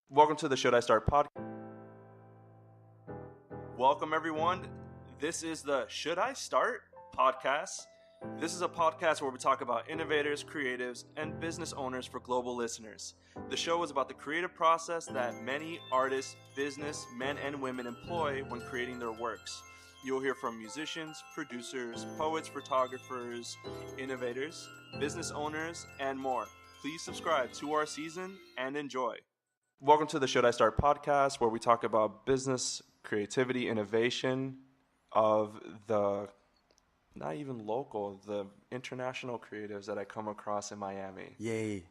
Welcome to the Should I Start podcast. Welcome, everyone. This is the Should I Start podcast. This is a podcast where we talk about innovators, creatives, and business owners for global listeners. The show is about the creative process that many artists, business, men and women employ when creating their works. You'll hear from musicians, producers, poets, photographers, innovators, business owners, and more. Please subscribe to our season and enjoy. Welcome to the Should I Start podcast, where we talk about business, creativity, innovation of the, not even local, the international creatives that I come across in Miami. Yay.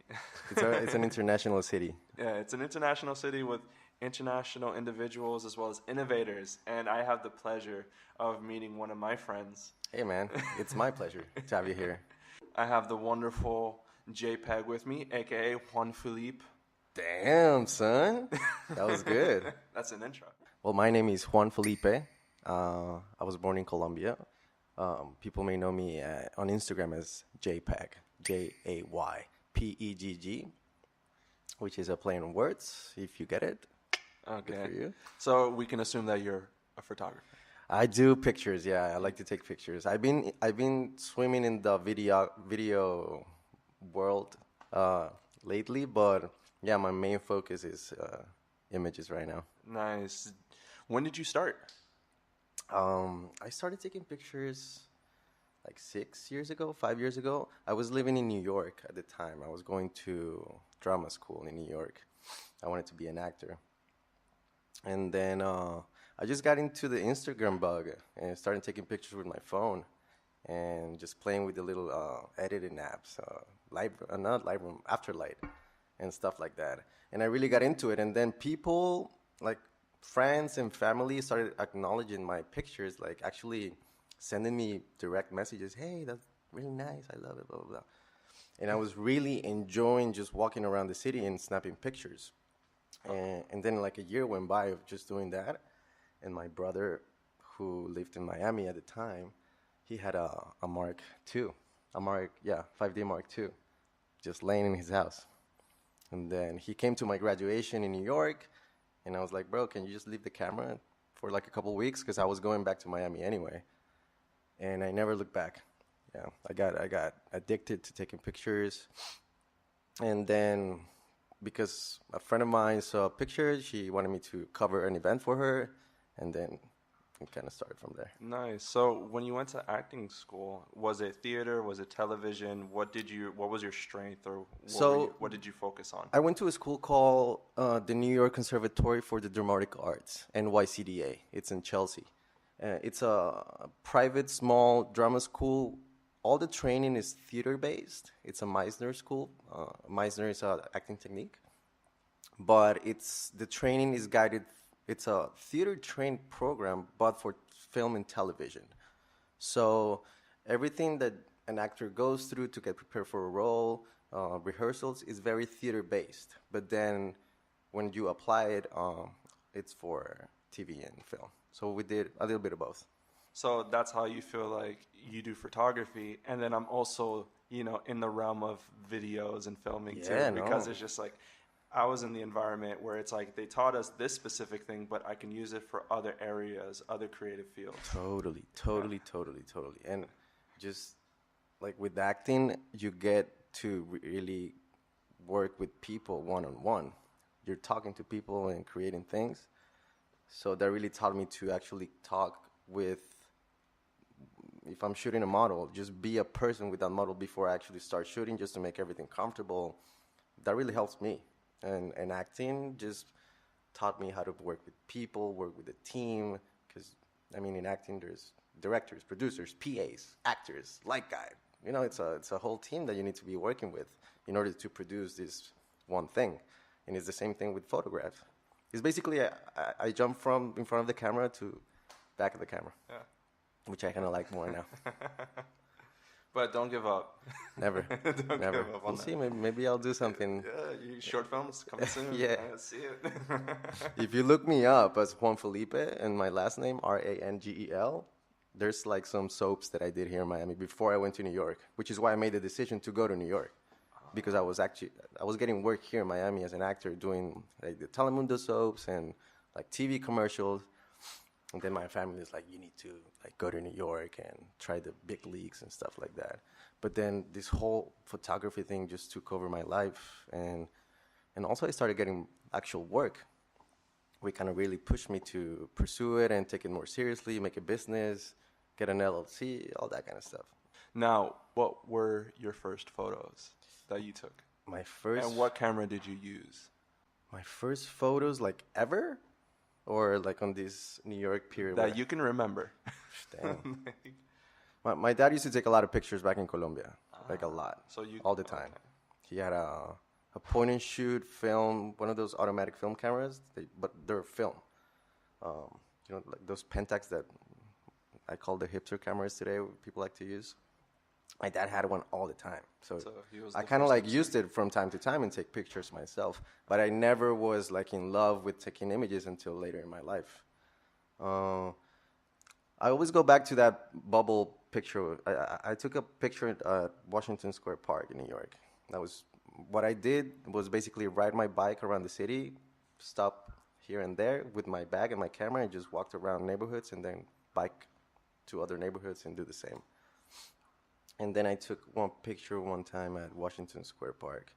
It's an international city. Yeah, it's an international city with international individuals as well as innovators. And I have the pleasure of meeting one of my friends. Hey, man. It's my pleasure to have you here. I have the wonderful JPEG with me, a.k.a. Juan Felipe. Damn, son. That was good. That's an intro. Well, my name is Juan Felipe. I was born in Colombia. People may know me on Instagram as JPEG, Jaypegg, which is a play on words, if you get it. Okay. Good for you. So we can assume that you're a photographer. I do pictures, yeah. I like to take pictures. I've been swimming in the video world lately, but yeah, my main focus is images right now. Nice. When did you start? I started taking pictures like 5 years ago. I was living in New York at the time. I was going to drama school in New York. I wanted to be an actor. And then I just got into the Instagram bug and started taking pictures with my phone and just playing with the little editing apps, not Lightroom, Afterlight, and stuff like that. And I really got into it. And then people, like friends and family, started acknowledging my pictures, like actually sending me direct messages. Hey, that's really nice. I love it, blah, blah, blah. And I was really enjoying just walking around the city and snapping pictures. And then like a year went by of just doing that. And my brother, who lived in Miami at the time, he had a Mark II, 5D Mark II, just laying in his house. And then he came to my graduation in New York, and I was like, bro, can you just leave the camera for like a couple weeks? Because I was going back to Miami anyway. And I never looked back. Yeah, I got addicted to taking pictures. And then because a friend of mine saw pictures, she wanted me to cover an event for her. And then it kind of started from there. Nice. So when you went to acting school, was it theater? Was it television? What was your strength, or what did you focus on? I went to a school called the New York Conservatory for the Dramatic Arts, NYCDA. It's in Chelsea. It's a private, small drama school. All the training is theater-based. It's a Meisner school. Meisner is an acting technique. But the training is guided. It's a theater-trained program, but for film and television. So everything that an actor goes through to get prepared for a role, rehearsals, is very theater-based. But then when you apply it, it's for TV and film. So we did a little bit of both. So that's how you feel like you do photography. And then I'm also, in the realm of videos and filming too, because it's just like, I was in the environment where it's like they taught us this specific thing, but I can use it for other areas, other creative fields. Totally. And just like with acting, you get to really work with people one-on-one. You're talking to people and creating things. So that really taught me to actually talk with, if I'm shooting a model, just be a person with that model before I actually start shooting, just to make everything comfortable. That really helps me. And acting just taught me how to work with people, work with a team. Because, in acting, there's directors, producers, PAs, actors, light guy. It's a whole team that you need to be working with in order to produce this one thing. And it's the same thing with photograph. It's basically, I jump from in front of the camera to back of the camera. Yeah. Which I kind of like more now. But don't give up. Never. Don't Never. give up on We'll that. see. Maybe I'll do something. Yeah, short films coming soon. Yeah. I see it. If you look me up as Juan Felipe and my last name, Rangel, there's like some soaps that I did here in Miami before I went to New York, which is why I made the decision to go to New York. because I was getting work here in Miami as an actor doing like the Telemundo soaps and like TV commercials. And then my family was like, you need to like go to New York and try the big leagues and stuff like that. But then this whole photography thing just took over my life, and also I started getting actual work. We kind of really pushed me to pursue it and take it more seriously, make a business, get an LLC, all that kind of stuff. Now, what were your first photos that you took? My first. And what camera did you use? My first photos, like ever, or like on this New York period That you can remember. Damn. My dad used to take a lot of pictures back in Colombia, like a lot, So you all the time. Okay. He had a point and shoot film, one of those automatic film cameras, but they're film. Like those Pentax that I call the hipster cameras today, people like to use. My dad had one all the time, so I kind of like used it from time to time and take pictures myself. But I never was like in love with taking images until later in my life. I always go back to that bubble picture. I took a picture at Washington Square Park in New York. That was what I did. Was basically ride my bike around the city, stop here and there with my bag and my camera, and just walked around neighborhoods and then bike to other neighborhoods and do the same. And then I took one picture one time at Washington Square Park.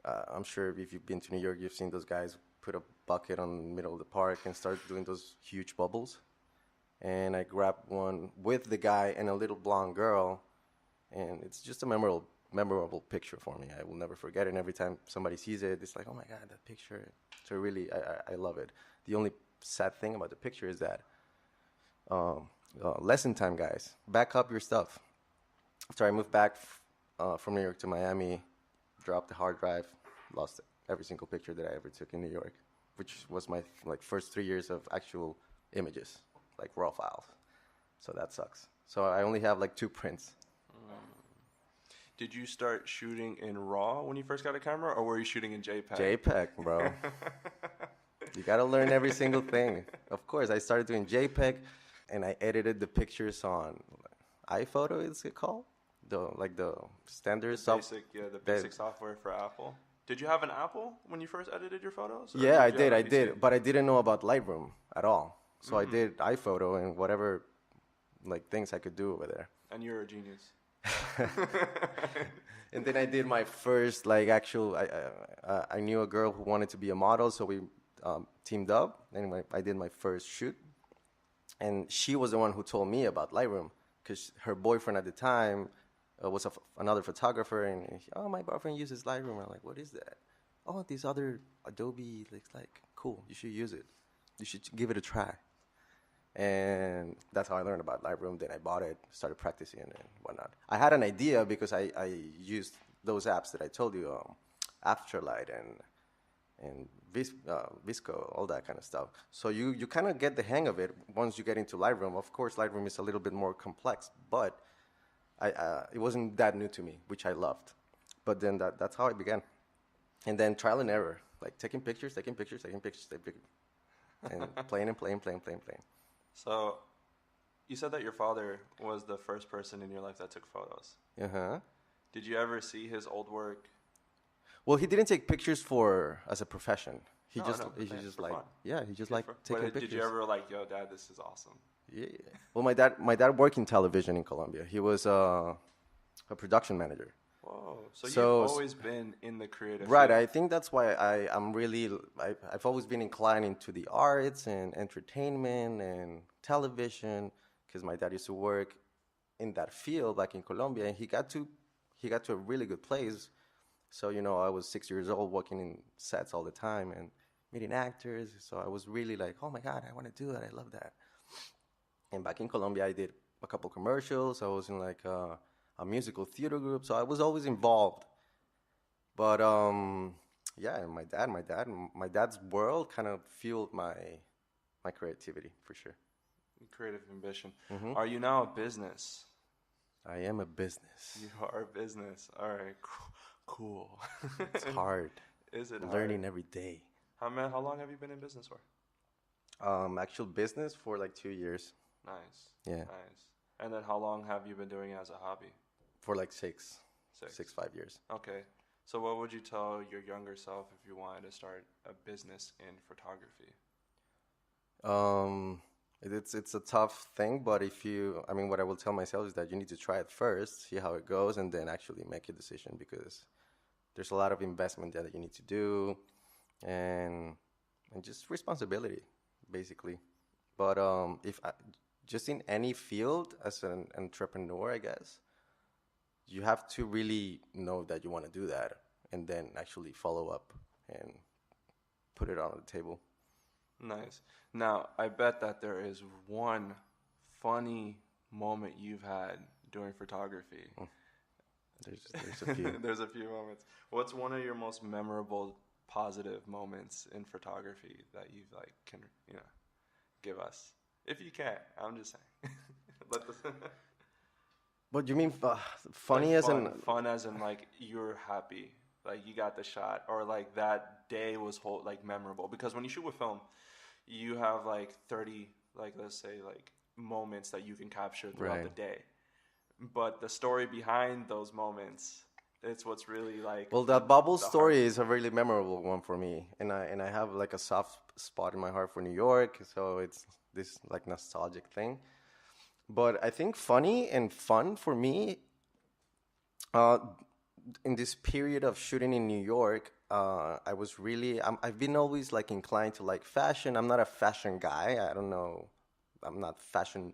I'm sure if you've been to New York, you've seen those guys put a bucket on the middle of the park and start doing those huge bubbles. And I grabbed one with the guy and a little blonde girl, and it's just a memorable picture for me. I will never forget it. And every time somebody sees it, it's like, oh my God, that picture. So really, I love it. The only sad thing about the picture is that lesson time, guys. Back up your stuff. After I moved back from New York to Miami, dropped the hard drive, lost every single picture that I ever took in New York, which was my first 3 years of actual images, like raw files. So that sucks. So I only have like 2 prints. Did you start shooting in RAW when you first got a camera, or were you shooting in JPEG? JPEG, bro. You gotta learn every single thing. Of course, I started doing JPEG, and I edited the pictures on iPhoto, is it called? The standard software. The basic software for Apple. Did you have an Apple when you first edited your photos? Yeah, I did. But I didn't know about Lightroom at all. So I did iPhoto and whatever things I could do over there. And you're a genius. And then I did my first actual. I knew a girl who wanted to be a model, so we teamed up, and I did my first shoot. And she was the one who told me about Lightroom, because her boyfriend at the time was another photographer, and my boyfriend uses Lightroom. I'm like, what is that? Oh, these other Adobe. It's like, cool. You should use it. You should give it a try. And that's how I learned about Lightroom. Then I bought it, started practicing and whatnot. I had an idea because I used those apps that I told you, Afterlight and Visco, all that kind of stuff. So you kind of get the hang of it once you get into Lightroom. Of course, Lightroom is a little bit more complex, but it wasn't that new to me, which I loved. But then that's how I began. And then trial and error, taking pictures, and playing. So, you said that your father was the first person in your life that took photos. Uh-huh. Did you ever see his old work? Well, he didn't take pictures as a profession. He just taking pictures. Did you ever yo, Dad, this is awesome? Yeah. Well, my dad worked in television in Colombia. He was a production manager. Whoa. So you've always been in the creative Right. field. I think that's why I've always been inclined into the arts and entertainment and television, because my dad used to work in that field back in Colombia, and he got to a really good place. So, I was 6 years old working in sets all the time and meeting actors. So I was really like, oh my God, I want to do that. I love that. And back in Colombia, I did a couple commercials. I was in a musical theater group. So I was always involved. But yeah, my dad's world kind of fueled my creativity for sure. Creative ambition. Mm-hmm. Are you now a business? I am a business. You are a business. All right, cool. It's hard. Is it learning hard? Every day? How long have you been in business for? Actual business for 2 years. Nice. Yeah. Nice. And then how long have you been doing it as a hobby? For 6. 6. 5 years. Okay. So what would you tell your younger self if you wanted to start a business in photography? It's a tough thing, but I mean, what I will tell myself is that you need to try it first, see how it goes, and then actually make a decision, because there's a lot of investment that you need to do, and just responsibility, basically. But just in any field as an entrepreneur, I guess, you have to really know that you want to do that, and then actually follow up and put it on the table. Nice. Now, I bet that there is one funny moment you've had during photography. There's a few. There's a few moments. What's one of your most memorable positive moments in photography that you can give us? If you can, I'm just saying. Let this. What do you mean funny as in fun as in you're happy, you got the shot, or that day was memorable, because when you shoot with film, you have 30 let's say moments that you can capture throughout the day, but the story behind those moments, it's what's really well, the bubble story is a really memorable one for me, and I have a soft spot in my heart for New York, so it's this nostalgic thing. But I think funny and fun for me, in this period of shooting in New York, I was really, I've been always inclined to fashion. I'm not a fashion guy. I don't know. I'm not fashion,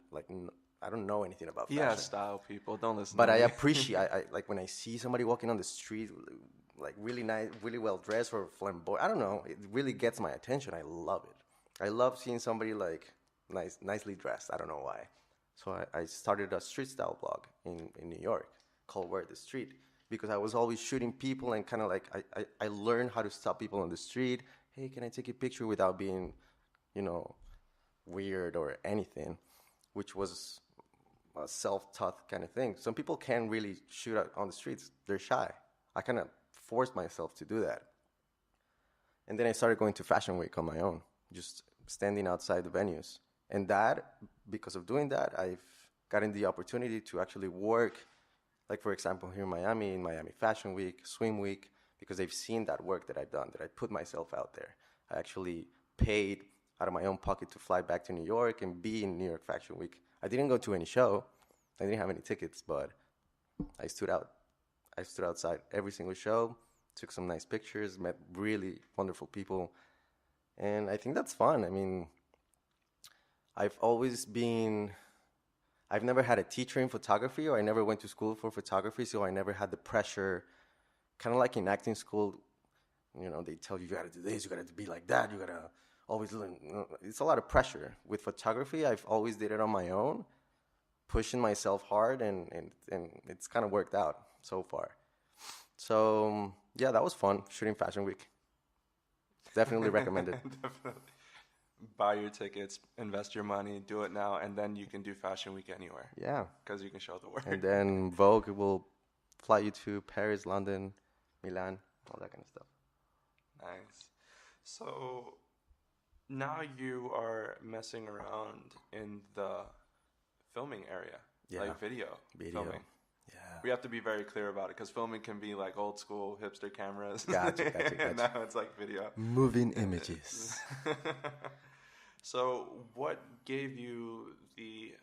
I don't know anything about fashion. Yeah, style people, don't listen but to me. I appreciate, I when I see somebody walking on the street, really nice, really well dressed or flamboyant, I don't know. It really gets my attention. I love it. I love seeing somebody nicely dressed. I don't know why. So I started a street style blog in New York called Where the Street, because I was always shooting people, and kind of I learned how to stop people on the street. Hey, can I take a picture without being, weird or anything, which was a self-taught kind of thing. Some people can't really shoot out on the streets. They're shy. I kind of forced myself to do that. And then I started going to Fashion Week on my own, just standing outside the venues. And because of doing that, I've gotten the opportunity to actually work, for example, here in Miami Fashion Week, Swim Week, because they've seen that work that I've done, that I put myself out there. I actually paid out of my own pocket to fly back to New York and be in New York Fashion Week. I didn't go to any show. I didn't have any tickets, but I stood out. I stood outside every single show, took some nice pictures, met really wonderful people. And I think that's fun. I mean, I've never had a teacher in photography, or I never went to school for photography, so I never had the pressure. Kind of like in acting school, they tell you gotta do this, you gotta be like that, you gotta always learn. It's a lot of pressure. With photography, I've always did it on my own, pushing myself hard, and it's kind of worked out so far. So yeah, that was fun, shooting Fashion Week. Definitely recommend it. Definitely. Buy your tickets, invest your money, do it now, and then you can do Fashion Week anywhere. Yeah. Because you can show the work. And then Vogue will fly you to Paris, London, Milan, all that kind of stuff. Nice. So now you are messing around in the filming area, video filming. Yeah. We have to be very clear about it, because filming can be old school hipster cameras. Gotcha. And now it's video. Moving images. So what gave you the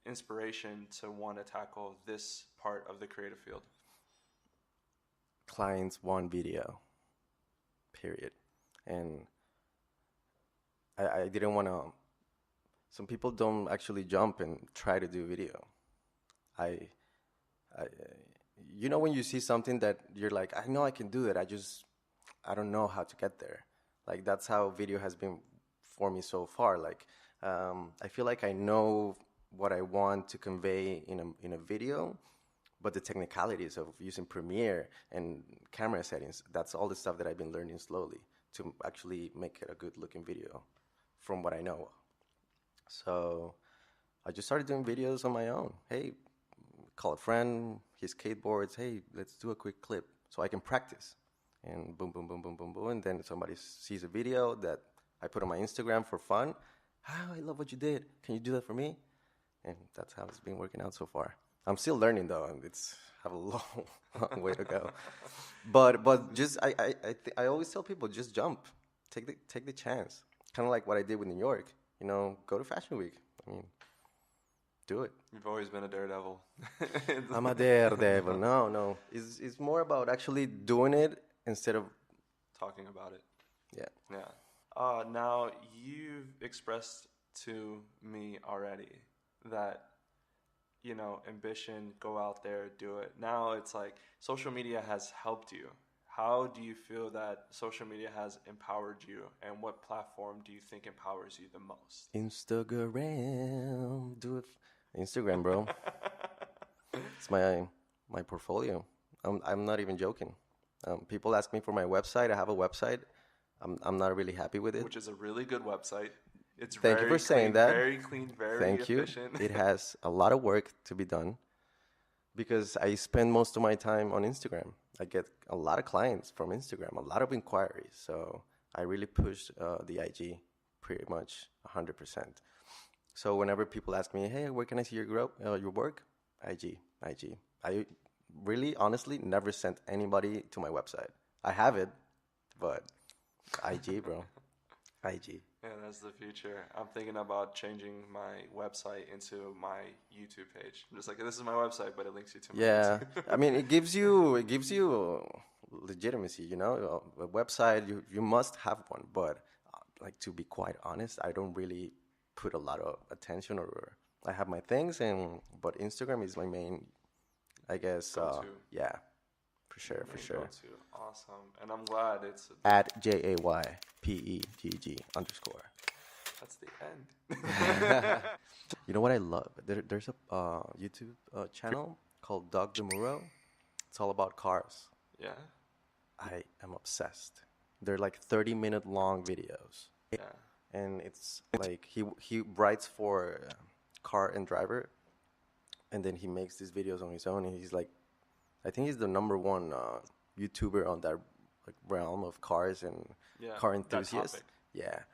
inspiration to want to tackle this part of the creative field? Clients want video, period. And I didn't want to. Some people don't actually jump and try to do video. When you see something that you're like, I know I can do that, I don't know how to get there. That's how video has been for me so far. I feel like I know what I want to convey in a video, but the technicalities of using Premiere and camera settings, that's all the stuff that I've been learning slowly to actually make it a good looking video from what I know. So I just started doing videos on my own. Hey, call a friend, he skateboards, hey, let's do a quick clip so I can practice. And boom, boom, boom, boom, boom, boom. And then somebody sees a video that I put on my Instagram for fun. I love what you did. Can you do that for me? And that's how it's been working out so far. I'm still learning though, and it's have a long, long way to go. But just I always tell people just jump, take the chance. Kind of like what I did with New York. You know, go to Fashion Week. I mean, do it. You've always been a daredevil. I'm a daredevil. No. It's more about actually doing it instead of talking about it. Yeah. Yeah. Now you've expressed to me already that, you know, ambition, go out there, do it. Now it's like social media has helped you. How do you feel that social media has empowered you, and what platform do you think empowers you the most? Instagram. Do it. Instagram, bro. It's my portfolio. I'm not even joking. People ask me for my website. I have a website. I'm not really happy with it. Which is a really good website. It's Thank you for saying that. Very clean, very Thank efficient. You. It has a lot of work to be done because I spend most of my time on Instagram. I get a lot of clients from Instagram, a lot of inquiries. So I really push the IG pretty much 100%. So whenever people ask me, hey, where can I see your work? IG. I really, honestly, never sent anybody to my website. I have it, but IG, bro. IG. Yeah, that's the future. I'm thinking about changing my website into my YouTube page. I'm just like, this is my website, but it links you to my YouTube. I mean, it gives you legitimacy, you know. A website, you must have one, but like, to be quite honest, I don't really put a lot of attention, or I have my things, but Instagram is my main, I guess. Yeah, for sure. Go-to. Awesome, and I'm glad it's at JAYPEGG_. That's the end. You know what I love? There's a YouTube channel called Doug DeMuro. It's all about cars. Yeah. I am obsessed. They're like 30-minute long videos. Yeah. And it's like he writes for Car and Driver, and then he makes these videos on his own. And he's like, I think he's the number one YouTuber on that like realm of cars and car enthusiasts. Yeah,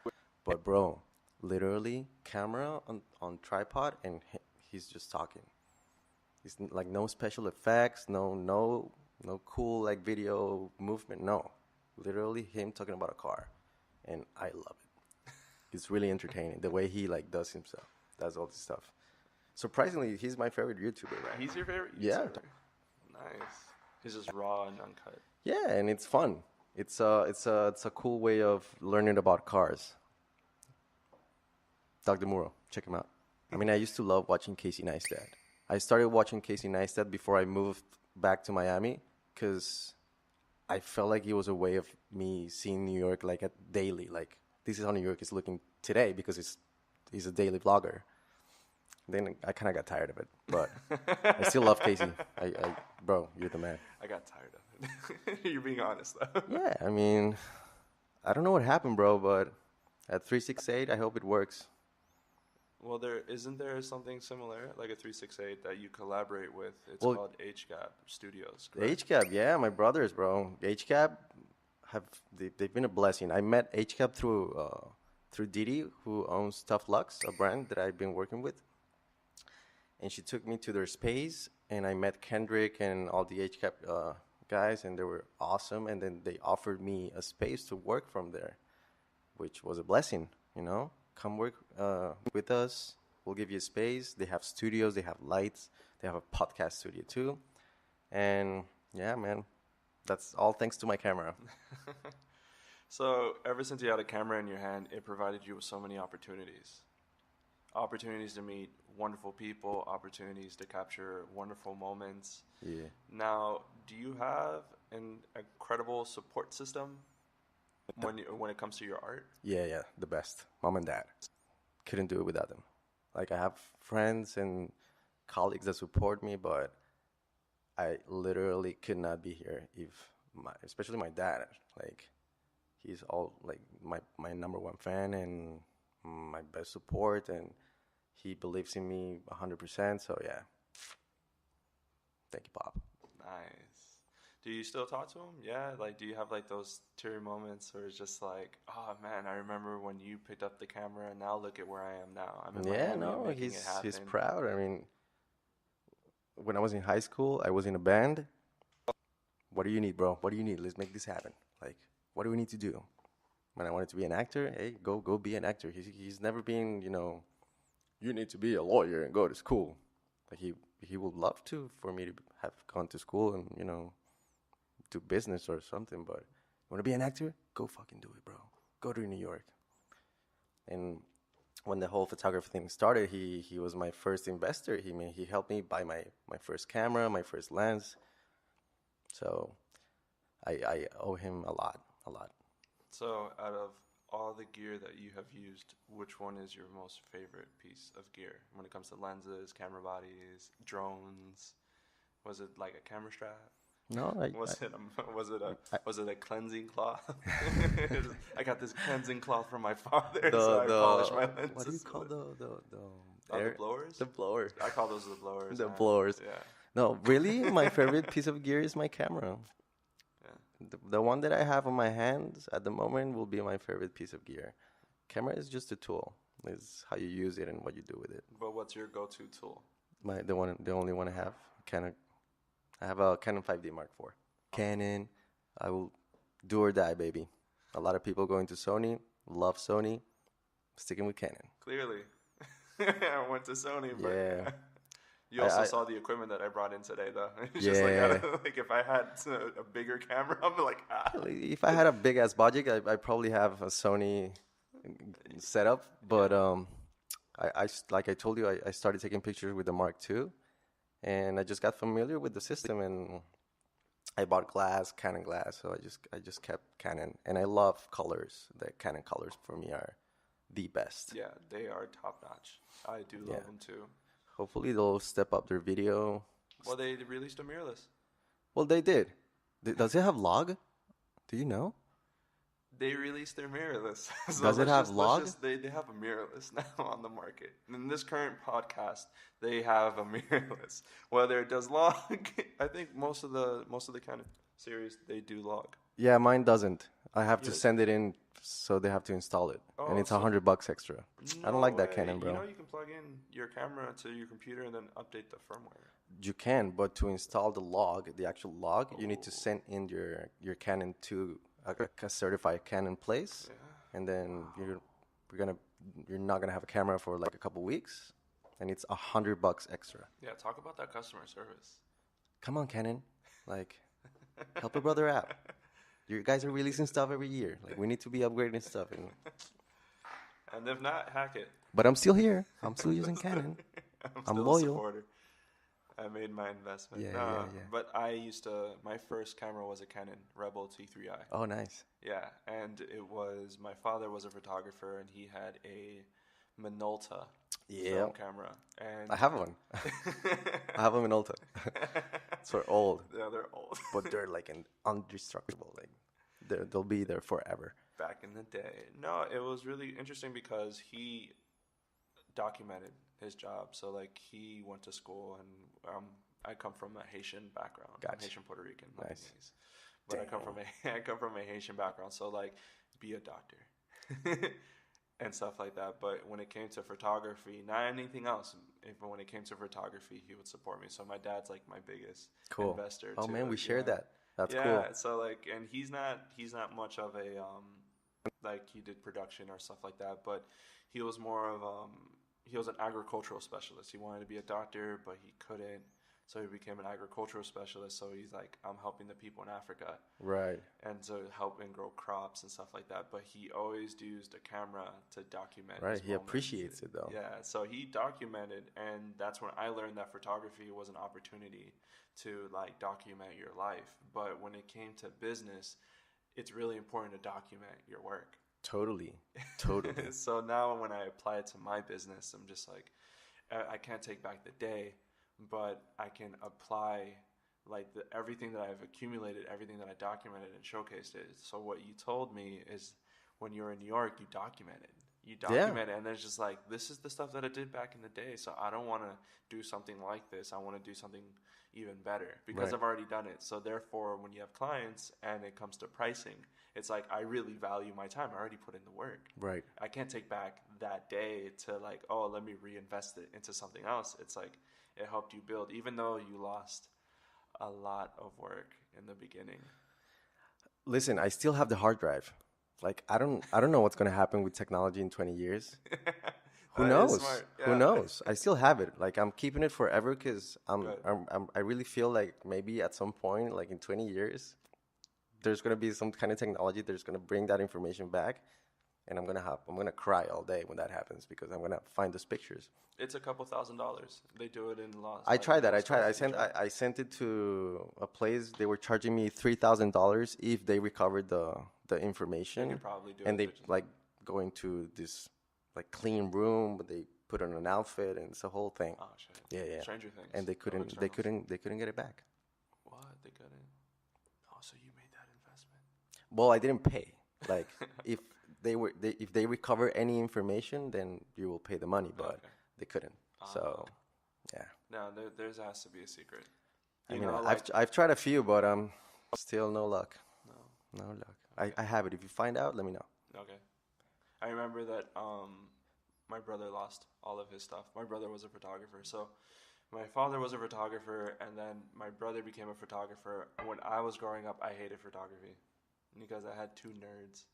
but bro, literally camera on tripod, and he's just talking. It's like no special effects, no cool like video movement. No, literally him talking about a car, and I love it. It's really entertaining the way he like does himself, does all this stuff. Surprisingly, he's my favorite YouTuber. Right? He's your favorite YouTuber? Yeah. Nice. He's just raw and uncut. Yeah, and it's fun. It's a cool way of learning about cars. Doug DeMuro, check him out. I mean, I used to love watching Casey Neistat. I started watching Casey Neistat before I moved back to Miami because I felt like it was a way of me seeing New York like daily. Like, this is how New York is looking today because he's a daily vlogger. Then I kind of got tired of it, but I still love Casey. Bro, you're the man. I got tired of it. You're being honest, though. Yeah, I mean, I don't know what happened, bro, but at 368, I hope it works. Well, isn't there something similar, like a 368 that you collaborate with? It's called HCAP Studios, correct? HCAP, yeah, my brothers, bro. HCAP they've been a blessing. I met HCAP through Didi, who owns Tough Lux, a brand that I've been working with. And she took me to their space, and I met Kendrick and all the HCAP guys, and they were awesome. And then they offered me a space to work from there, which was a blessing, you know? Come work with us. We'll give you a space. They have studios. They have lights. They have a podcast studio, too. And, yeah, man, that's all thanks to my camera. So ever since you had a camera in your hand, it provided you with so many opportunities. Opportunities to meet wonderful people, opportunities to capture wonderful moments. Yeah. Now, do you have an incredible support system when it comes to your art? Yeah, the best. Mom and dad. Couldn't do it without them. Like, I have friends and colleagues that support me, but I literally could not be here if especially my dad, like, he's all like my number one fan and my best support, and he believes in me 100%. So yeah, thank you, Pop. Nice. Do you still talk to him? Yeah, like, do you have like those teary moments where it's just like, oh man, I remember when you picked up the camera, and now look at where I am now. I'm in Miami, making it happen. He's proud. I mean, when I was in high school, I was in a band. What do you need, bro? What do you need? Let's make this happen. Like, what do we need to do? When I wanted to be an actor, hey, go be an actor. He's never been, you need to be a lawyer and go to school. Like he would love to for me to have gone to school and do business or something. But you want to be an actor? Go fucking do it, bro. Go to New York. And when the whole photography thing started, he was my first investor. He helped me buy my first camera, my first lens. So I owe him a lot. So out of all the gear that you have used, which one is your most favorite piece of gear when it comes to lenses, camera bodies, drones? Was it like a camera strap? No, was it a cleansing cloth? I got this cleansing cloth from my father, so I polish my lenses. What do you call the blowers? The blowers. I call those the blowers. The blowers. Yeah. No, really, my favorite piece of gear is my camera. The one that I have on my hands at the moment will be my favorite piece of gear. Camera is just a tool. It's how you use it and what you do with it. But what's your go-to tool? The only one I have. Canon. I have a Canon 5D Mark IV. Canon. I will do or die, baby. A lot of people going to Sony, love Sony. Sticking with Canon. Clearly. I went to Sony, but yeah. You also saw the equipment that I brought in today, though. It's yeah. just like if I had a bigger camera, I'm like, If I had a big ass budget, I probably have a Sony setup. But I like I told you, I started taking pictures with the Mark II, and I just got familiar with the system, and I bought Canon glass. So I just kept Canon, and I love colors. The Canon colors for me are the best. Yeah, they are top notch. I do love them too. Hopefully they'll step up their video. Well, they released a mirrorless. Well, they did. Does it have log? Do you know? They released their mirrorless. So Does it have log? They have a mirrorless now on the market. In this current podcast, they have a mirrorless. Whether it does log, I think most of the kind of series they do log. Yeah, mine doesn't. I have to send it in, so they have to install it, and it's $100 extra. No I don't like that way. Canon, bro. You know you can plug in your camera to your computer and then update the firmware. You can, but to install the actual log, you need to send in your Canon to a certified Canon place, and then you're not gonna have a camera for like a couple weeks, and it's $100 extra. Yeah, talk about that customer service. Come on, Canon, like help a brother out. You guys are releasing stuff every year. Like we need to be upgrading stuff, and if not, hack it. But I'm still here. I'm still using Canon. I'm still loyal. A supporter. I made my investment. Yeah. But my first camera was a Canon Rebel T3i. Oh, nice. Yeah, and my father was a photographer, and he had a Minolta film camera. And I have one. I have a Minolta. So old. Yeah, they're old. But they're like indestructible. Like they'll be there forever. Back in the day. No, it was really interesting because he documented his job. So like he went to school, and I come from a Haitian background. Gotcha. I'm Haitian Puerto Rican. Nice. But I come from a Haitian background. So like be a doctor. And stuff like that. But when it came to photography, not anything else, but when it came to photography, he would support me. So my dad's like my biggest investor. Oh too. man, we share that. That's cool. Yeah, so like, and he's not much of a like he did production or stuff like that, but he was more of he was an agricultural specialist. He wanted to be a doctor, but he couldn't. So he became an agricultural specialist. So he's like, I'm helping the people in Africa. Right. And so helping grow crops and stuff like that. But he always used a camera to document. Right. His He appreciates it though. Yeah. So he documented, and that's when I learned that photography was an opportunity to like document your life. But when it came to business, it's really important to document your work. Totally. So now when I apply it to my business, I'm just like, I can't take back the day, but I can apply like everything that I've accumulated, everything that I documented and showcased it. So what you told me is when you were in New York, you documented. You document it, and it's just like, this is the stuff that I did back in the day, so I don't want to do something like this. I want to do something even better because I've already done it. So therefore, when you have clients and it comes to pricing, it's like, I really value my time. I already put in the work. Right. I can't take back that day to like, oh, let me reinvest it into something else. It's like, it helped you build, even though you lost a lot of work in the beginning. Listen, I still have the hard drive. Like, I don't know what's going to happen with technology in 20 years. Who knows? Yeah. Who knows? I still have it. Like, I'm keeping it forever because I really feel like maybe at some point, like in 20 years, there's going to be some kind of technology that's going to bring that information back. And I'm gonna cry all day when that happens because I'm gonna find those pictures. It's a couple $1,000s. They do it in Los. I tried that. I sent it to a place. They were charging me $3,000 if they recovered the information. They could probably do it. And they like go into this like clean room, but they put on an outfit and it's a whole thing. Oh shit. Yeah. Stranger Things. And they couldn't get it back. What? They couldn't. Oh, so you made that investment? Well, I didn't pay. Like if they recover any information, then you will pay the money, but they couldn't. So, yeah. No, there has to be a secret. I've tried a few, but still no luck. No luck. Okay. I have it. If you find out, let me know. Okay. I remember that my brother lost all of his stuff. My brother was a photographer, so my father was a photographer, and then my brother became a photographer. When I was growing up, I hated photography. Because I had two nerds.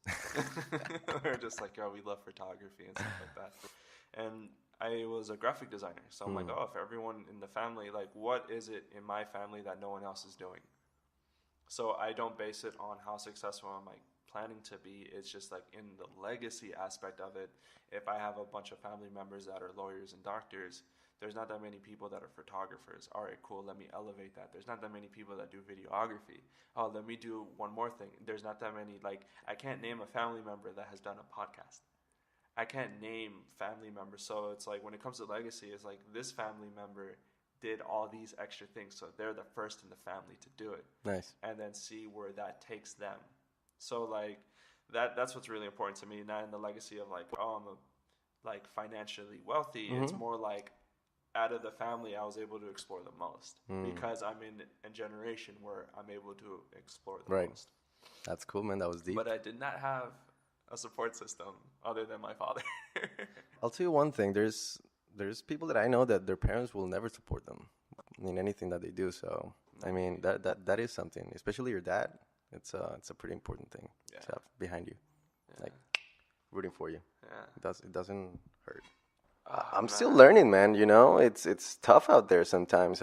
We were just like, we love photography and stuff like that. And I was a graphic designer. So I'm like, if everyone in the family, like, what is it in my family that no one else is doing? So I don't base it on how successful I'm like planning to be. It's just like in the legacy aspect of it. If I have a bunch of family members that are lawyers and doctors, there's not that many people that are photographers. All right, cool. Let me elevate that. There's not that many people that do videography. Oh, let me do one more thing. There's not that many, like, I can't name a family member that has done a podcast. I can't name family members. So it's like when it comes to legacy, it's like this family member did all these extra things. So they're the first in the family to do it. Nice. And then see where that takes them. So like that's what's really important to me. Not in the legacy of like, I'm like financially wealthy. It's more like, out of the family, I was able to explore the most because I'm in a generation where I'm able to explore the most. That's cool, man. That was deep. But I did not have a support system other than my father. I'll tell you one thing. There's people that I know that their parents will never support them in anything that they do. So, I mean, that is something, especially your dad. It's a pretty important thing to have behind you, like rooting for you. Yeah. It doesn't hurt. I'm still learning, man. You know, it's tough out there sometimes.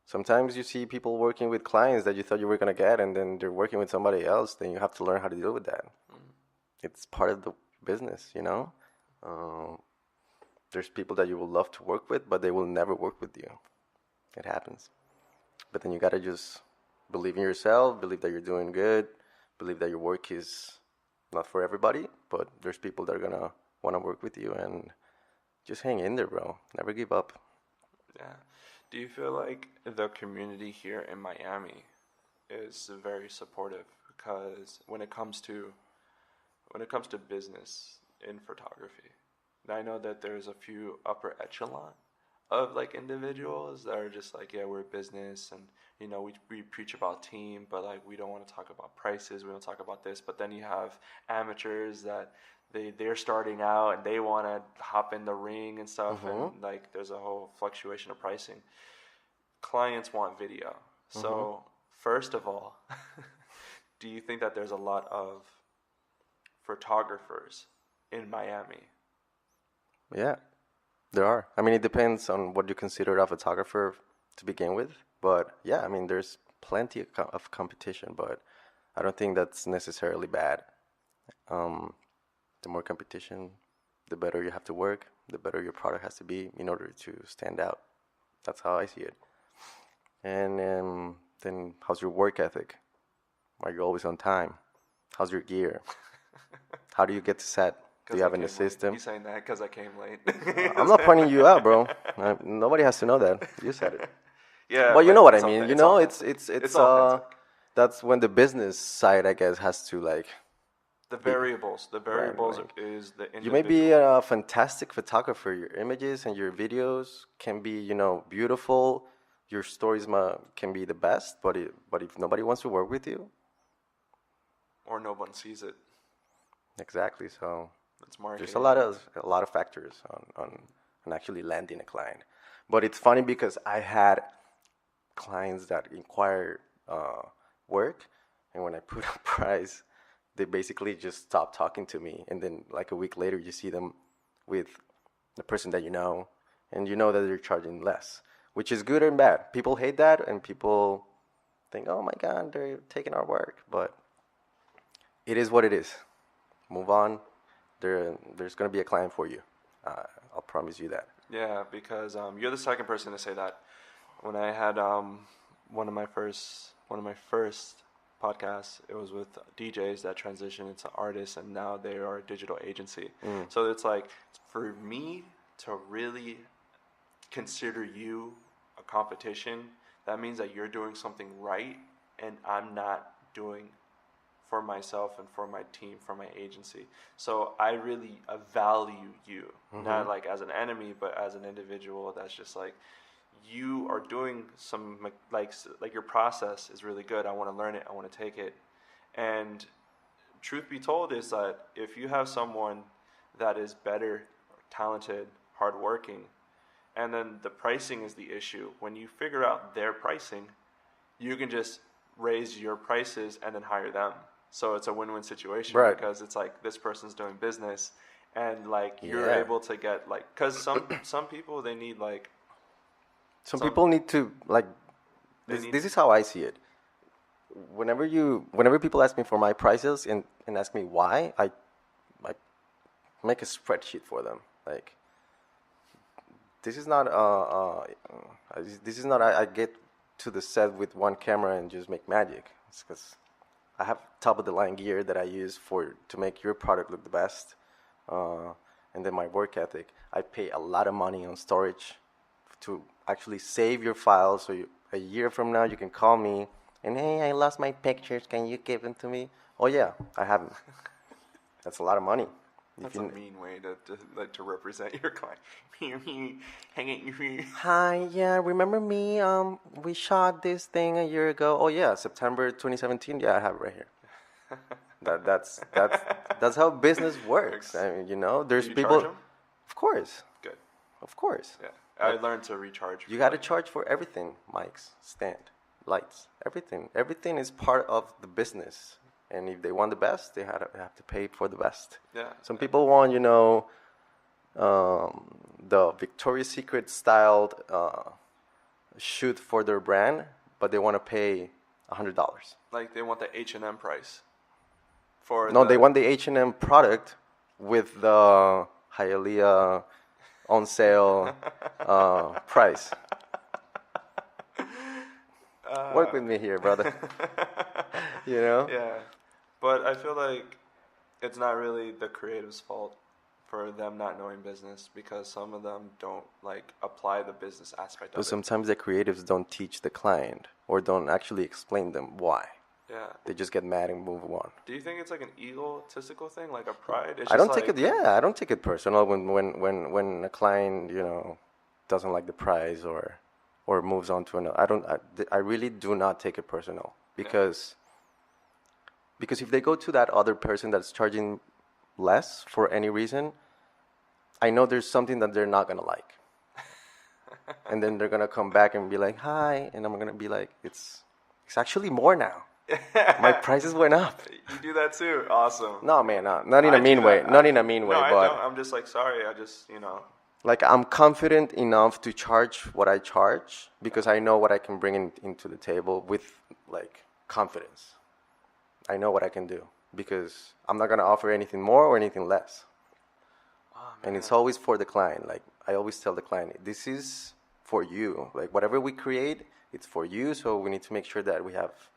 Sometimes you see people working with clients that you thought you were gonna get, and then they're working with somebody else. Then you have to learn how to deal with that. It's part of the business, you know. There's people that you will love to work with, but they will never work with you. It happens. But then you gotta just believe in yourself, believe that you're doing good, believe that your work is not for everybody, but there's people that are gonna want to work with you, and just hang in there, bro. Never give up. Yeah. Do you feel like the community here in Miami is very supportive? Because when it comes to business in photography, I know that there's a few upper echelon of like individuals that are just like, we're a business, and you know, we preach about team, but like we don't want to talk about prices, we don't talk about this. But then you have amateurs that they're starting out and they want to hop in the ring and stuff, and like there's a whole fluctuation of pricing. Clients want video. So first of all, do you think that there's a lot of photographers in Miami? Yeah, there are. I mean, it depends on what you consider a photographer to begin with. But yeah, I mean, there's plenty of competition, but I don't think that's necessarily bad. The more competition, the better you have to work, the better your product has to be in order to stand out. That's how I see it. And then how's your work ethic? Are you always on time? How's your gear? How do you get to set? Do you have any system? He's saying that because I came late. I'm not pointing you out, bro. Nobody has to know that. You said it. Yeah. Well, you know what I mean. You know, it's that's when the business side, I guess, has to like The variables. The variables like, is the individual. you may be a fantastic photographer. Your images and your videos can be, beautiful. Your stories can be the best, but if nobody wants to work with you, or no one sees it. Exactly. So there's a lot of factors on actually landing a client. But it's funny because I had clients that inquire work, and when I put a price, they basically just stop talking to me, and then like a week later you see them with the person that you know, and you know that they're charging less, which is good and bad. People hate that, and people think, oh my god, they're taking our work, but it is what it is. Move on. There's going to be a client for you. I'll promise you that. Yeah, because you're the second person to say that. When I had one of my first podcasts, it was with DJs that transitioned into artists, and now they are a digital agency. So it's like, for me to really consider you a competition, that means that you're doing something right, and I'm not doing for myself and for my team, for my agency. So I really value you, not like as an enemy, but as an individual that's just like, you are doing some, like your process is really good. I want to learn it. I want to take it. And truth be told is that if you have someone that is better, talented, hardworking, and then the pricing is the issue, when you figure out their pricing, you can just raise your prices and then hire them. So it's a win-win situation, right? Because it's like, this person's doing business, and like you're able to get like, because some people, they need like, some people need to like, this is how I see it. Whenever people ask me for my prices and ask me why, I make a spreadsheet for them. Like, this is not I get to the set with one camera and just make magic. It's because I have top of the line gear that I use to make your product look the best, and then my work ethic. I pay a lot of money on storage to actually save your files, so a year from now you can call me and, hey, I lost my pictures, can you give them to me? Oh yeah, I have them. That's a lot of money. That's a mean way to represent your client. Hi, yeah, remember me? We shot this thing a year ago. Oh yeah, September 2017. Yeah, I have it right here. That's how business works. I mean, there's people. Charge them? Of course. Good. Of course. Yeah, I learned to recharge. You got to charge for everything: mics, stand, lights, everything. Everything is part of the business. And if they want the best, they have to pay for the best. Yeah. Some people want, the Victoria's Secret styled shoot for their brand, but they want to pay $100. Like they want the H&M price. They want the H&M product with the Hialeah on sale price. Work with me here, brother. Yeah. But I feel like it's not really the creative's fault for them not knowing business, because some of them don't like apply the business aspect of it. But sometimes the creatives don't teach the client or don't actually explain them why. Yeah. They just get mad and move on. Do you think it's like an egotistical thing, like a pride? I don't take it. Yeah, I don't take it personal when a client doesn't like the price or moves on to another. I really do not take it personal because if they go to that other person that's charging less for any reason, I know there's something that they're not gonna like, and then they're gonna come back and be like, "Hi," and I'm gonna be like, "It's actually more now. My prices went up." You do that too? Awesome. No, man, not in a mean way. Not in a mean way, but I don't. I'm just like, sorry. I just Like, I'm confident enough to charge what I charge because I know what I can bring into the table with like confidence. I know what I can do because I'm not gonna offer anything more or anything less. Oh, and it's always for the client. Like, I always tell the client, this is for you. Like, whatever we create, it's for you. So we need to make sure that we have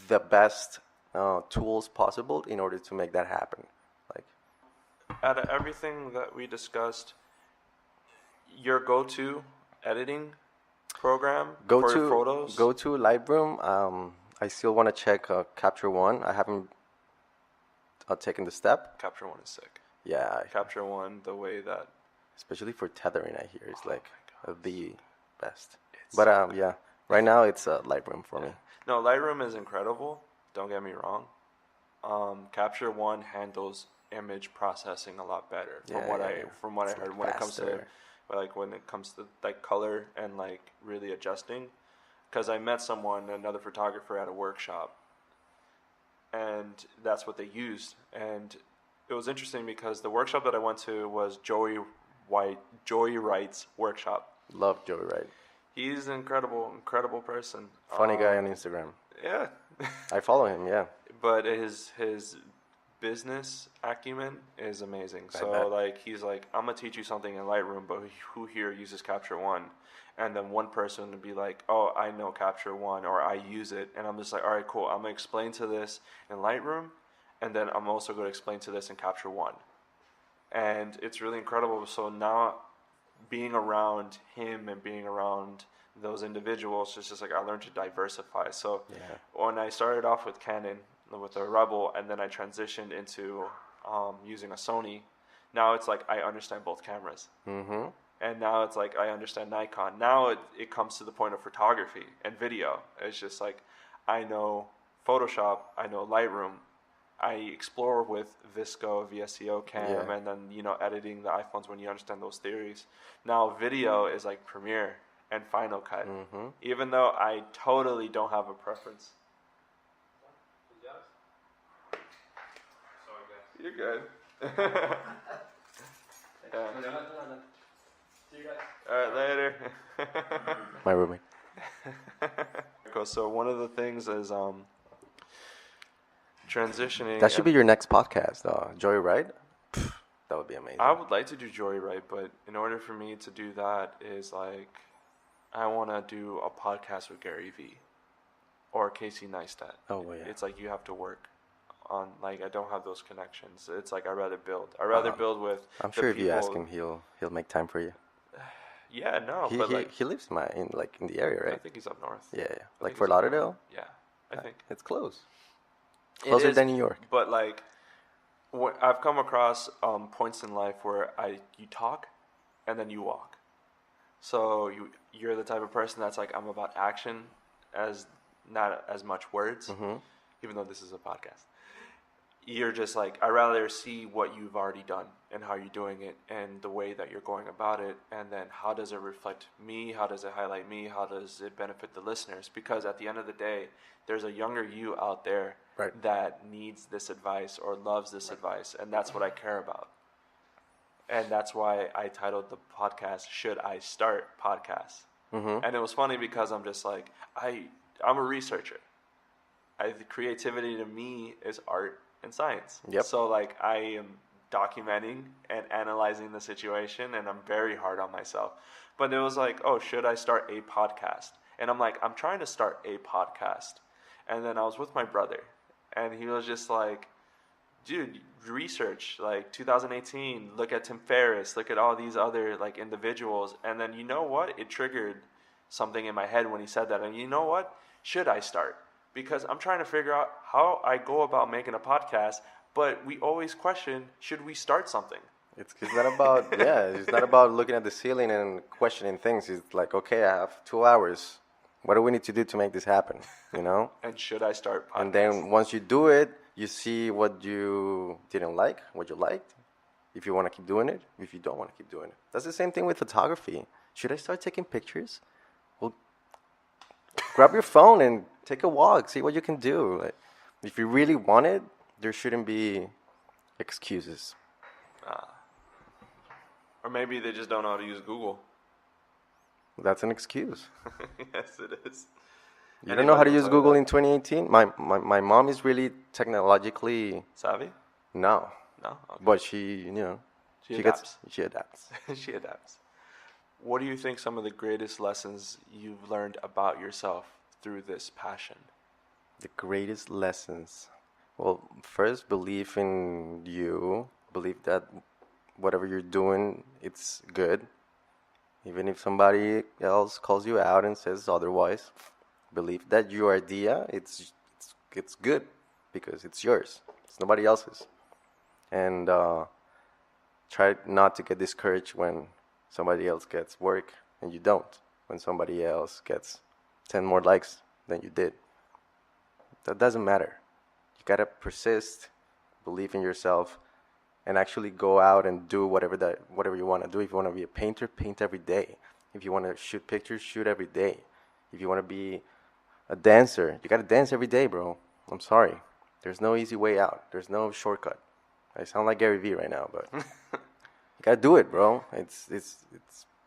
the best tools possible in order to make that happen. Like, out of everything that we discussed, your go-to editing program for your photos? Go to Lightroom. I still want to check Capture One. I haven't taking the step. Capture One is sick. Yeah, Capture One, the way that, especially for tethering, I hear is like the best. it's But so good. yeah, right now it's Lightroom for me. No, Lightroom is incredible. Don't get me wrong. Capture One handles image processing a lot better from what I heard when it comes to like color and like really adjusting. Because I met another photographer at a workshop, and that's what they used. And it was interesting because the workshop that I went to was Joey Wright's workshop. Love Joey Wright. He's an incredible person. Funny guy on Instagram. Yeah. I follow him, yeah. But his business acumen is amazing. I So bet. like he's like, I'm gonna teach you something in Lightroom, but who here uses Capture One? And then one person would be like, oh, I know Capture One, or I use it. And I'm just like, all right, cool. I'm gonna explain to this in Lightroom, and then I'm also gonna explain to this in Capture One. And it's really incredible. So now being around him and being around those individuals, it's just like I learned to diversify. So when I started off with Canon, with a Rebel, and then I transitioned into using a Sony, now it's like I understand both cameras. Mm-hmm. And now it's like I understand Nikon. Now it comes to the point of photography and video. It's just like I know Photoshop, I know Lightroom, I explore with Visco, VSCO cam, and then editing the iPhones when you understand those theories. Now video is like Premiere and Final Cut, even though I totally don't have a preference. You're good. Yeah. All right, later. My roommate. Cool. So one of the things is transitioning. That should be your next podcast, though. Joey Wright? That would be amazing. I would like to do Joey Right, but in order for me to do that is like I want to do a podcast with Gary Vee or Casey Neistat. Oh, well, yeah. It's like you have to work on, like, I don't have those connections. It's like I'd rather build. I'd rather build with I'm sure if you ask him, he'll make time for you. Yeah, no, He, but he, like he lives in the area, I right? think he's up north. Yeah. I Like think Fort he's up north. Lauderdale? Yeah, I think. It's close. It Closer is, than New York. But like, I've come across points in life where you talk, and then you walk. So you're the type of person that's like, I'm about action, as not as much words. Even though this is a podcast, you're just like, I'd rather see what you've already done and how you're doing it and the way that you're going about it, and then how does it reflect me? How does it highlight me? How does it benefit the listeners? Because at the end of the day, there's a younger you out there that needs this advice or loves this advice, and that's what I care about. And that's why I titled the podcast "Should I Start Podcast?" And it was funny because I'm just like, I'm a researcher. The creativity to me is art and science. So like I am documenting and analyzing the situation, and I'm very hard on myself. But it was like, oh, should I start a podcast? And I'm like, I'm trying to start a podcast. And then I was with my brother, and he was just like, dude, research, like 2018, look at Tim Ferriss, look at all these other like individuals. And then you know what? It triggered something in my head when he said that. And you know what? Should I start? Because I'm trying to figure out how I go about making a podcast, but we always question, should we start something? It's not about, it's not about looking at the ceiling and questioning things. It's like, okay, I have 2 hours. What do we need to do to make this happen, And should I start podcast? And then once you do it, you see what you didn't like, what you liked, if you want to keep doing it, if you don't want to keep doing it. That's the same thing with photography. Should I start taking pictures? Well, grab your phone and take a walk, see what you can do. Like, if you really want it, there shouldn't be excuses. Or maybe they just don't know how to use Google. That's an excuse. Yes, it is. You don't know how to use Google in 2018? My mom is really technologically savvy? No. No? Okay. But she adapts. She adapts. She adapts. What do you think some of the greatest lessons you've learned about yourself through this passion? The greatest lessons. Well, first, believe in you. Believe that whatever you're doing, it's good. Even if somebody else calls you out and says otherwise, believe that your idea, it's good because it's yours. It's nobody else's. And try not to get discouraged when somebody else gets work and you don't. When somebody else gets 10 more likes than you did. That doesn't matter. You gotta persist, believe in yourself, and actually go out and do whatever you want to do. If you want to be a painter, paint every day. If you want to shoot pictures, shoot every day. If you want to be a dancer, you gotta dance every day, bro. I'm sorry. There's no easy way out. There's no shortcut. I sound like Gary Vee right now, but you gotta do it, bro. It's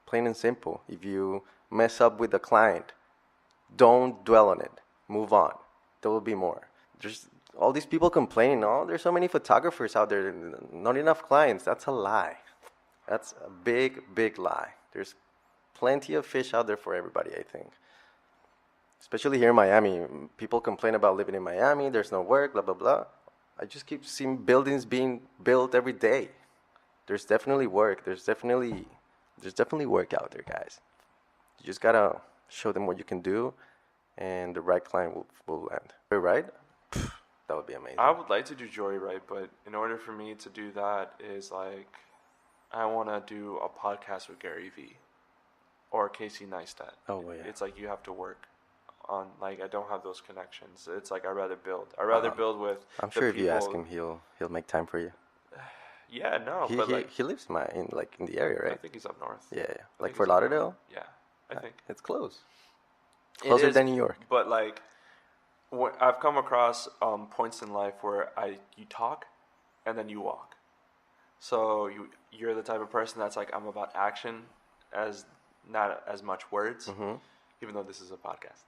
plain and simple. If you mess up with a client, don't dwell on it. Move on. There will be more. There's all these people complaining. Oh, there's so many photographers out there, not enough clients. That's a lie. That's a big, big lie. There's plenty of fish out there for everybody, I think. Especially here in Miami. People complain about living in Miami. There's no work, blah, blah, blah. I just keep seeing buildings being built every day. There's definitely work. There's definitely work out there, guys. You just gotta show them what you can do, and the right client will land. Right? That would be amazing. I would like to do Joyride, but in order for me to do that is like, I want to do a podcast with Gary Vee or Casey Neistat. Oh, yeah. It's like you have to work on, like, I don't have those connections. It's like I'd rather build with I'm sure if you ask him, he'll make time for you. Yeah, no, but like he lives in the area, right? I think he's up north. Yeah. Like Fort Lauderdale? Yeah, I think it's close. Closer than New York. But like, I've come across points in life where you talk, and then you walk. So you're the type of person that's like, I'm about action, as not as much words. Mm-hmm. Even though this is a podcast,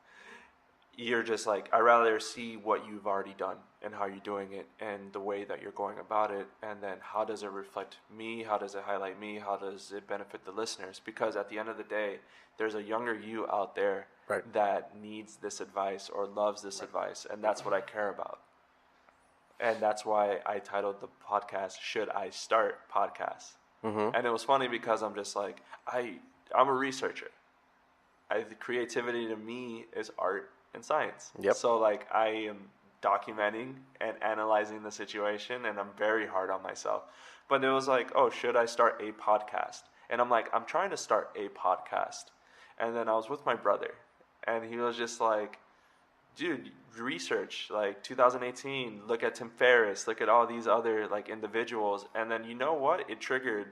you're just like, I'd rather see what you've already done and how you're doing it and the way that you're going about it, and then how does it reflect me, how does it highlight me, how does it benefit the listeners, because at the end of the day, there's a younger you out there that needs this advice or loves this advice, and that's what I care about. And that's why I titled the podcast Should I Start Podcast. Mm-hmm. And it was funny because I'm just like, I'm a researcher. The creativity to me is art and science. Yep. So like, I am documenting and analyzing the situation, and I'm very hard on myself. But it was like, oh, should I start a podcast? And I'm like, I'm trying to start a podcast. And then I was with my brother, and he was just like, dude, research, like 2018, look at Tim Ferriss, look at all these other like individuals. And then you know what? It triggered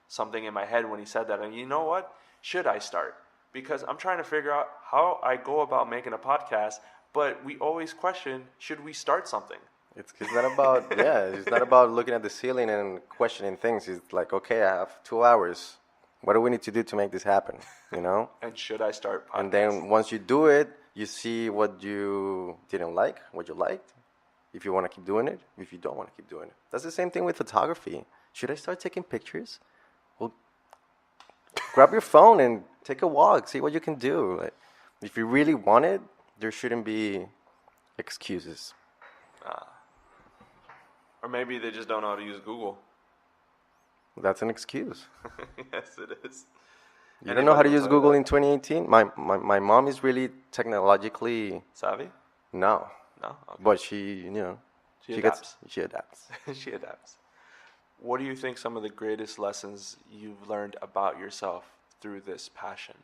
something in my head when he said that. And you know what? Should I start? Because I'm trying to figure out how I go about making a podcast, but we always question, should we start something? It's not about, it's not about looking at the ceiling and questioning things. It's like, okay, I have 2 hours. What do we need to do to make this happen, you know? And should I start podcast? And then once you do it, you see what you didn't like, what you liked, if you want to keep doing it, if you don't want to keep doing it. That's the same thing with photography. Should I start taking pictures? Well, grab your phone and take a walk, see what you can do. Like, if you really want it, there shouldn't be excuses. Or maybe they just don't know how to use Google. That's an excuse. Yes, it is. You don't know how to use Google in 2018? My mom is really technologically savvy? No. No? Okay. But she adapts. She adapts. She adapts. What do you think some of the greatest lessons you've learned about yourself through this passion?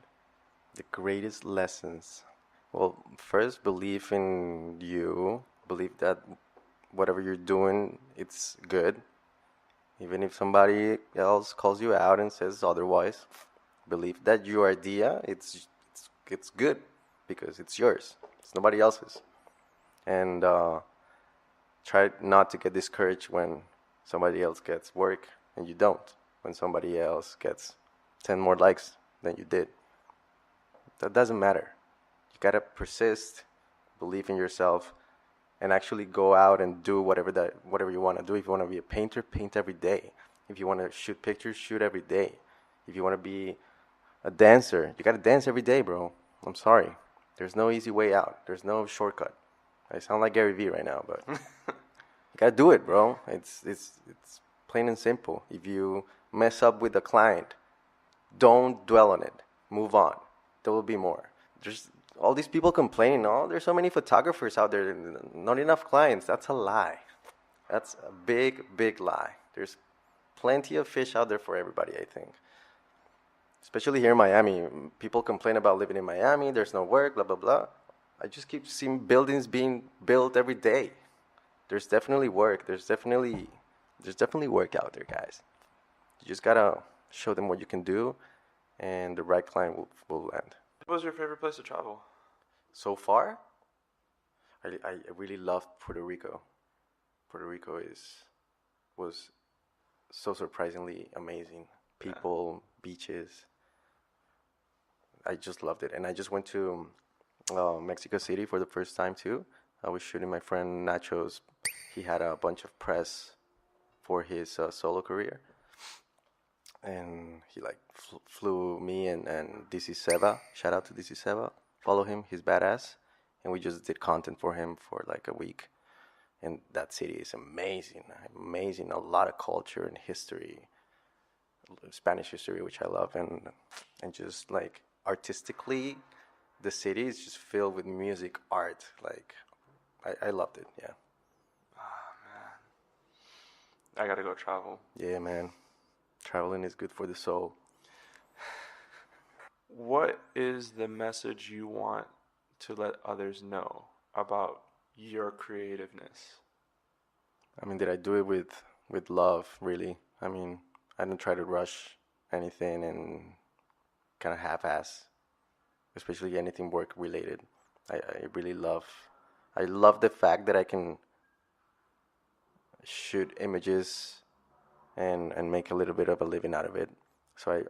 The greatest lessons. Well, first, believe in you. Believe that whatever you're doing, it's good. Even if somebody else calls you out and says otherwise, believe that your idea, it's good because it's yours. It's nobody else's. And try not to get discouraged when somebody else gets work and you don't. When somebody else gets 10 more likes than you did. That doesn't matter. You gotta persist, believe in yourself, and actually go out and do whatever you want to do. If you want to be a painter, paint every day. If you want to shoot pictures, shoot every day. If you want to be a dancer, you got to dance every day, bro. I'm sorry. There's no easy way out. There's no shortcut. I sound like Gary Vee right now, but you got to do it, bro. It's plain and simple. If you mess up with a client, don't dwell on it. Move on. There will be more. There's all these people complaining, oh, there's so many photographers out there, not enough clients. That's a lie. That's a big, big lie. There's plenty of fish out there for everybody, I think. Especially here in Miami. People complain about living in Miami. There's no work, blah, blah, blah. I just keep seeing buildings being built every day. There's definitely work. There's definitely work out there, guys. You just gotta show them what you can do, and the right client will land. What was your favorite place to travel? So far, I really loved Puerto Rico. Puerto Rico was so surprisingly amazing. People, beaches. I just loved it. And I just went to Mexico City for the first time too. I was shooting my friend Nacho's. He had a bunch of press for his solo career. And he like flew me and DC Seba. Shout out to DC Seba. Follow him. He's badass. And we just did content for him for like a week. And that city is amazing. Amazing. A lot of culture and history. Spanish history, which I love. And just like artistically, the city is just filled with music, art. Like, I loved it, yeah. Oh, man. I gotta go travel. Yeah, man. Traveling is good for the soul. What is the message you want to let others know about your creativeness? I mean, did I do it with love, really? I mean, I didn't try to rush anything and kind of half-ass, especially anything work-related. I really love the fact that I can shoot images and make a little bit of a living out of it. So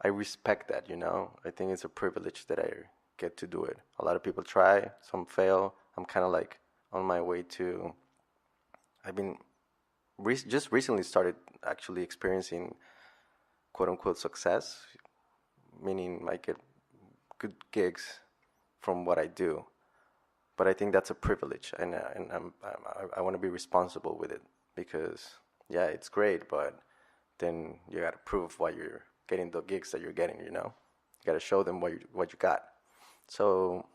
I respect that, you know. I think it's a privilege that I get to do it. A lot of people try, some fail. I'm kind of like on my way to... I've been just recently started actually experiencing quote-unquote success, meaning I get good gigs from what I do. But I think that's a privilege, and I want to be responsible with it because, yeah, it's great, but then you got to prove why you're getting the gigs that you're getting, you know? You got to show them what you got. So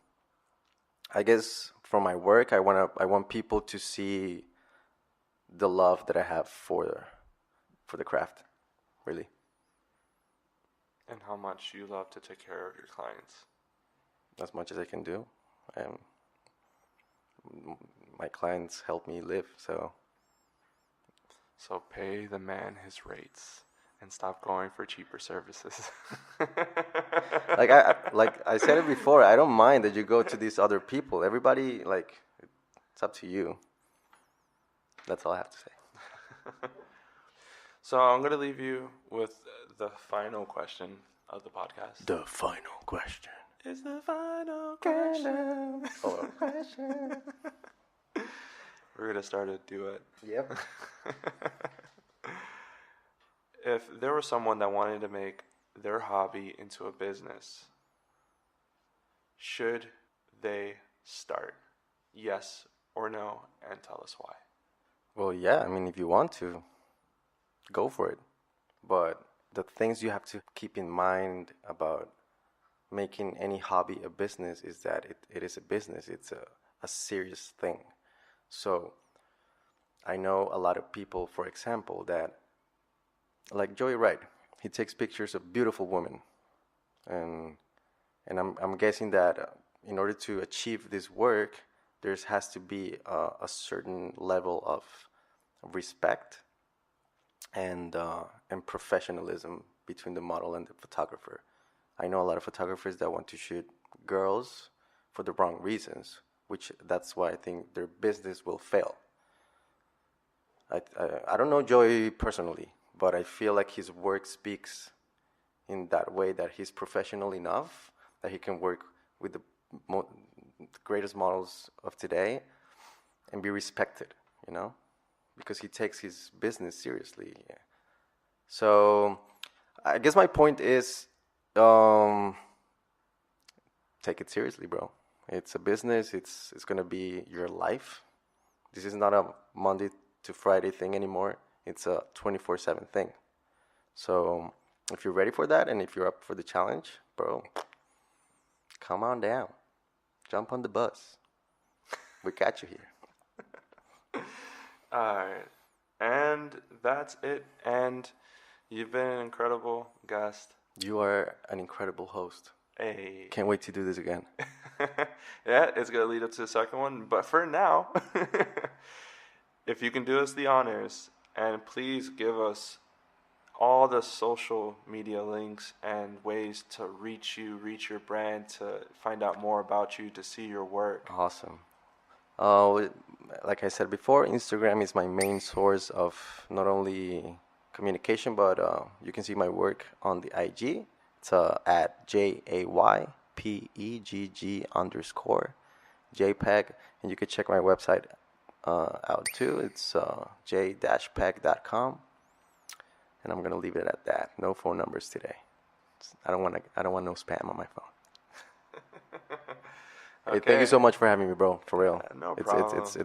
I guess for my work, I want people to see the love that I have for the craft, really. And how much you love to take care of your clients. As much as I can do. My clients help me live, so pay the man his rates and stop going for cheaper services. like I said it before, I don't mind that you go to these other people. Everybody, like, it's up to you. That's all I have to say. So I'm going to leave you with the final question of the podcast. The final question. Is the final question. Oh. Question. We're going to start a duet. Yep. If there was someone that wanted to make their hobby into a business, should they start? Yes or no, and tell us why. Well, yeah, I mean, if you want to, go for it. But the things you have to keep in mind about making any hobby a business is that it is a business. It's a serious thing. So I know a lot of people, for example, that, like Joey Wright, he takes pictures of beautiful women. And I'm guessing that in order to achieve this work, there has to be a certain level of respect and professionalism between the model and the photographer. I know a lot of photographers that want to shoot girls for the wrong reasons, which that's why I think their business will fail. I don't know Joey personally, but I feel like his work speaks in that way that he's professional enough that he can work with the greatest models of today and be respected, you know, because he takes his business seriously. Yeah. So I guess my point is, take it seriously, bro. It's a business. It's going to be your life. This is not a Monday to Friday thing anymore. It's a 24/7 thing. So if you're ready for that and if you're up for the challenge, bro, come on down. Jump on the bus. We got you here. All right. And that's it. And you've been an incredible guest. You are an incredible host. Hey. Can't wait to do this again. Yeah, it's going to lead up to the second one. But for now, if you can do us the honors, and please give us all the social media links and ways to reach you, reach your brand, to find out more about you, to see your work. Awesome. Like I said before, Instagram is my main source of not only communication, but you can see my work on the IG. It's at JAYPEGG_JPEG, and you can check my website out too. It's j-peg.com, and I'm gonna leave it at that. No phone numbers today. I don't want no spam on my phone. Okay. Hey, thank you so much for having me, bro. For real. No problem. It's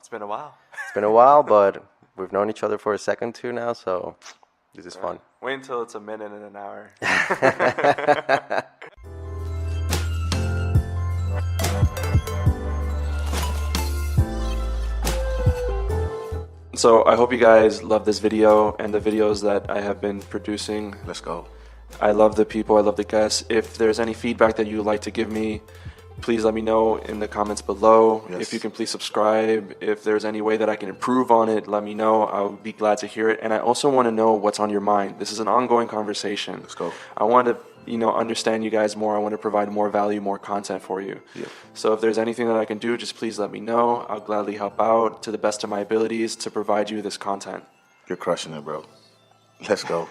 been a while. It's been a while, but we've known each other for a second too now, so this is fun. Wait until it's a minute and an hour. So I hope you guys love this video and the videos that I have been producing. Let's go. I love the people, I love the guests. If there's any feedback that you would like to give me, please let me know in the comments below. Yes. If you can please subscribe. If there's any way that I can improve on it, let me know. I would be glad to hear it. And I also want to know what's on your mind. This is an ongoing conversation. Let's go. I want to, understand you guys more. I want to provide more value, more content for you. Yeah. So if there's anything that I can do, just please let me know. I'll gladly help out to the best of my abilities to provide you this content. You're crushing it, bro. Let's go.